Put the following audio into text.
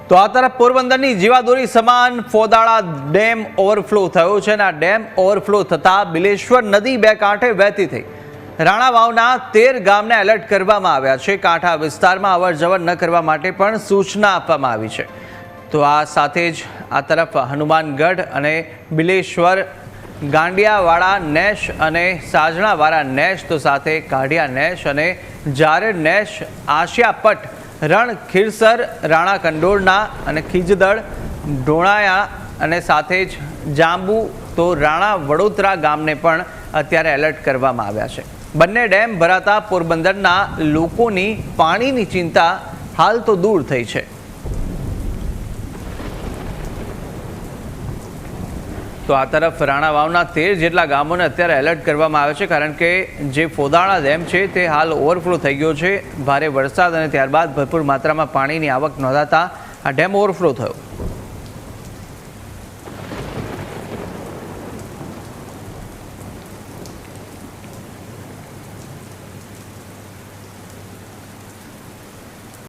તો આ તરફ પોરબંદરની જીવાદોરી સમાન ફોદાળા ડેમ ઓવરફ્લો થયો છે અને આ ડેમ ઓવરફ્લો થતાં બિલેશ્વર નદી બે કાંઠે વહેતી થઈ રાણા વાવના 13 ગામને એલર્ટ કરવામાં આવ્યા છે। કાંઠા વિસ્તારમાં અવરજવર ન કરવા માટે પણ સૂચના આપવામાં આવી છે। તો આ સાથે જ આ તરફ હનુમાનગઢ અને બિલેશ્વર ગાંડિયાવાડા નેશ અને સાજણાવાળા નેશ તો સાથે કાઢિયા નેશ અને જારેડ નેશ આશિયાપટ રણ ખીરસર રાણા કંડોરણા અને ખીજદળ ઢોણાયા અને સાથે જ જાંબુ તો રાણા વડોદરા ગામને પણ અત્યારે એલર્ટ કરવામાં આવ્યા છે। બંને ડેમ ભરાતા પોરબંદરના લોકોની પાણીની ચિંતા હાલ તો દૂર થઈ છે। તો આ તરફ રાણા વાવના 13 જેટલા ગામોને અત્યારે એલર્ટ કરવામાં આવે છે કારણ કે જે ફોદાળા ડેમ છે તે હાલ ઓવરફ્લો થઈ ગયો છે। ભારે વરસાદ અને ત્યારબાદ ભરપૂર માત્રામાં પાણીની આવક નોંધાતા આ ડેમ ઓવરફ્લો થયો।